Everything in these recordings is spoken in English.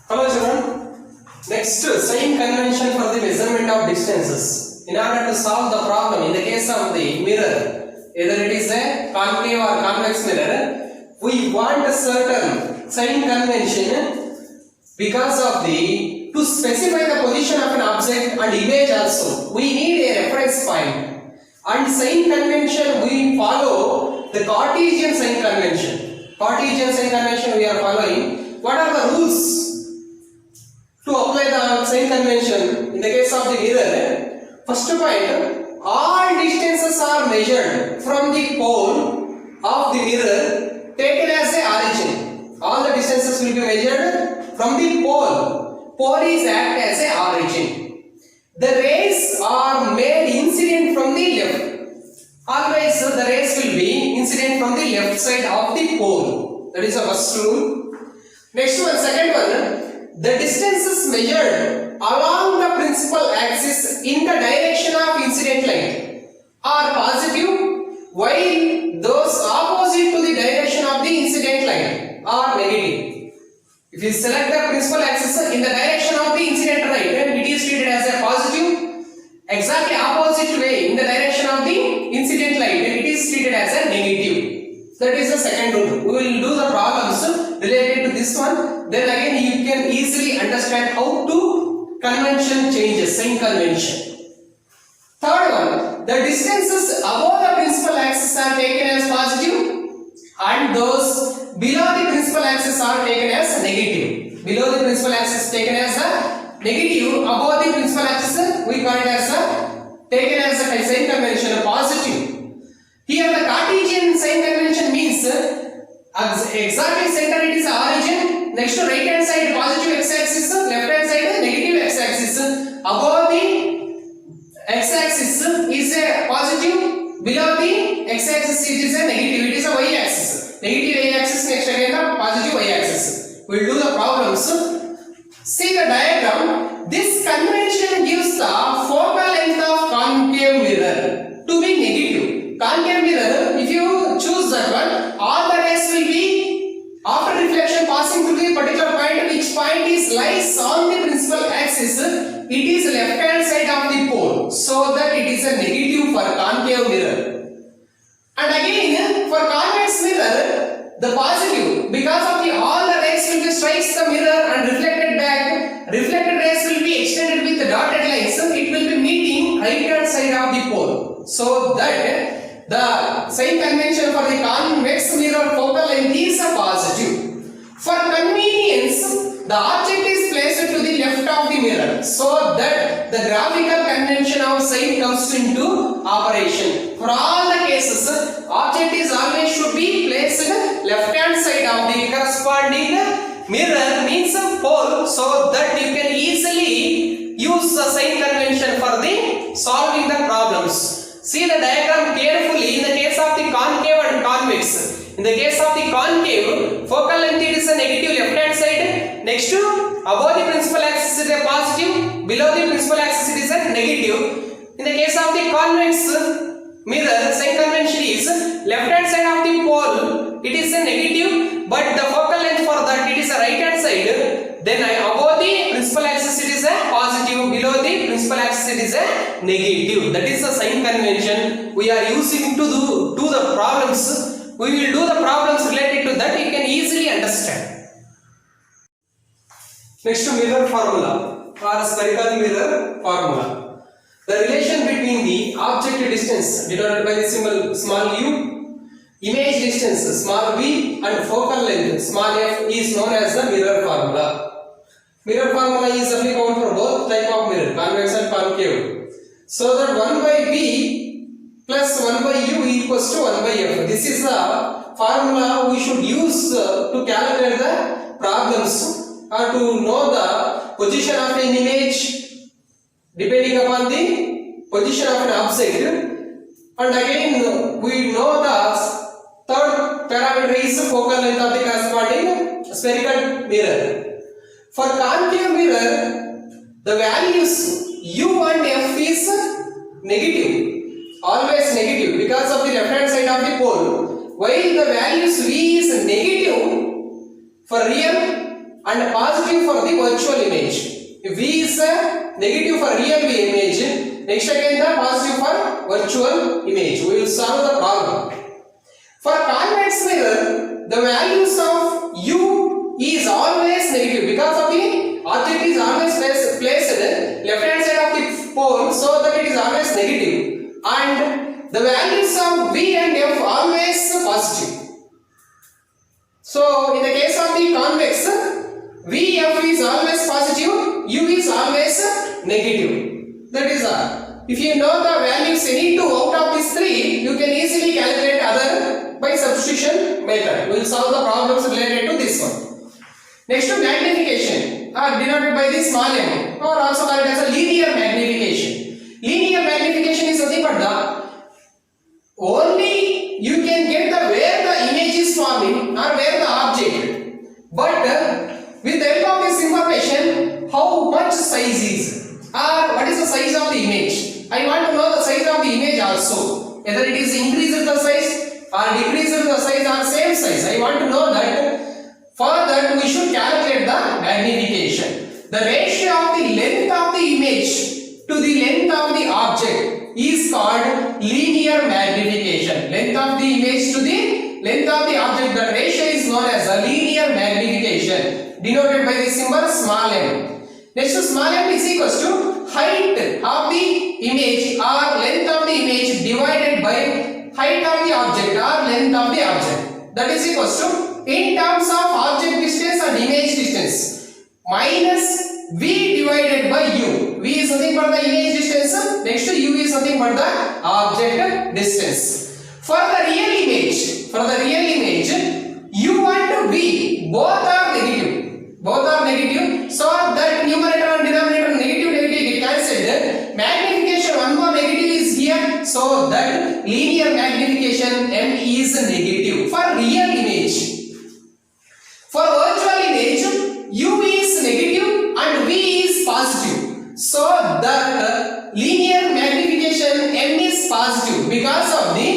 Hello children. Next, sign convention for the measurement of distances. In order to solve the problem in the case of the mirror, either it is a concave or convex mirror, we want a certain sign convention because of the to specify the position of an object and image also. We need a reference point. And sign convention we follow the Cartesian sign convention. Cartesian sign convention we are following. What are the rules to apply the sign convention in the case of the mirror? First point, all distances are measured from the pole of the mirror taken as a origin. All the distances will be measured from the pole. Pole is act as a origin. The rays are made incident from the left. Always the rays will be incident from the left side of the pole. That is the first rule. Next one, second one. The distances measured along the principal axis in the direction of incident light are positive, while those opposite to the direction of the incident light are negative. If you select the principal axis in the direction of the incident light, then it is treated as a positive. Exactly opposite way in the direction of the incident light, then it is treated as a negative. That is the second rule. We will do the problems related to this one. Then again you can easily understand how to convention changes, sign convention. Third one, the distances above the principal axis are taken as positive and those below the principal axis are taken as negative. Below the principal axis taken as a negative, above the principal axis we call it as a taken as a sign convention, a positive. Here the Cartesian sign convention means exactly center it is the origin, next to right hand side positive x-axis, left hand side negative x-axis. Above the x-axis is a positive, below the x-axis it is a negative, it is a y-axis. Negative y-axis, next again the positive y-axis. We will do the problems. See the diagram. This convention gives the focal length of concave mirror to be negative. Concave mirror, if you choose that one, all the rays will be after reflection passing through the particular point, which point is lies on the principal axis. It is left hand side of the pole, so that it is a negative for concave mirror. And again for convex mirror, the positive, because of the all the rays will be strikes the mirror and reflected back. Reflected rays will be extended with the dotted lines. It will be meeting right hand side of the pole, so that the sign convention for the convex mirror focal length is a positive. For convenience, the object is placed to the left of the mirror, so that the graphical convention of sign comes into operation. For all the cases, object is always should be placed left hand side of the corresponding mirror, means pole, so that you can easily use the sign convention for the solving the problems. See the diagram carefully in the case of the concave and convex. In the case of the concave, focal length it is a negative left hand side. Next to above the principal axis is a positive, below the principal axis it is a negative. In the case of the convex mirror, sign convention is left hand side of the pole, it is a negative, but the focal length for that it is a right hand side. Then above the principal axis it is a positive, below the principal axis it is a negative. That is the sign convention we are using to do the problems. We will do the problems related to that, you can easily understand. Next to mirror formula or spherical mirror formula. The relation between the object distance denoted by the symbol small u, image distance small v and focal length small f is known as the mirror formula. Mirror formula is applicable for both type of mirror, convex and concave. So that 1 by v plus 1 by u equals to 1 by f. This is the formula we should use to calculate the problems or to know the position of an image depending upon the position of an object. And again we know the third parameter is focal length of the corresponding spherical mirror. For concave mirror, the values u and f is negative, always negative because of the left hand side of the pole, while the values v is negative for real and positive for the virtual image. If V is negative for real image, next again the positive for virtual image. We will solve the problem. For convex mirror, the values of U is always negative because of the object is always placed left hand side of the pole, so that it is always negative, and the values of V and F always positive. So in the case of the convex, VF is always positive, U is always negative. That is all. If you know the values any two out of these three, you can easily calculate other by substitution method. We will solve the problems related to this one. Next to magnification are denoted by the small m, or also called as a linear magnification. Linear magnification is nothing but the only you can get the where the image is forming or where the object, but with the help of this information, how much size is or what is the size of the image. I want to know the size of the image also, whether it is increased the size or decreased the size or same size. I want to know that. For that we should calculate the magnification. The ratio of the length of the image to the length of the object is called linear magnification. Length of the image to the length of the object, the ratio is known as a linear magnification, denoted by the symbol small m. Next to small m is equals to height of the image or length of the image divided by height of the object or length of the object. That is equals to, in terms of object distance and image distance, minus V divided by U. V is nothing but the image distance, next to U is nothing but the object distance. For the real image, U and V both are negative, so that numerator and denominator negative get cancelled. Magnification one more negative is here, so that linear magnification M is negative for real image. For virtual image, U is negative and V is positive, so that linear magnification M is positive because of the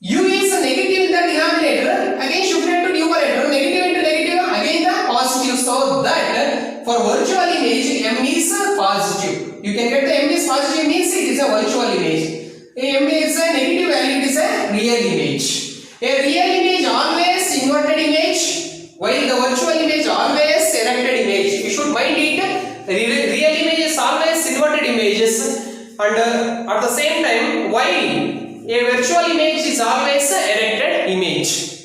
U is negative in the denominator, again shifted to numerator, negative into negative, again the positive, so that for virtual image M is positive. You can get the M is positive means it is a virtual image. M is a negative value, it is a real image. A real image always inverted image, while the virtual image always erected image. You should mind it. Real image is always inverted images, and at the same time, while a virtual image is always erected image.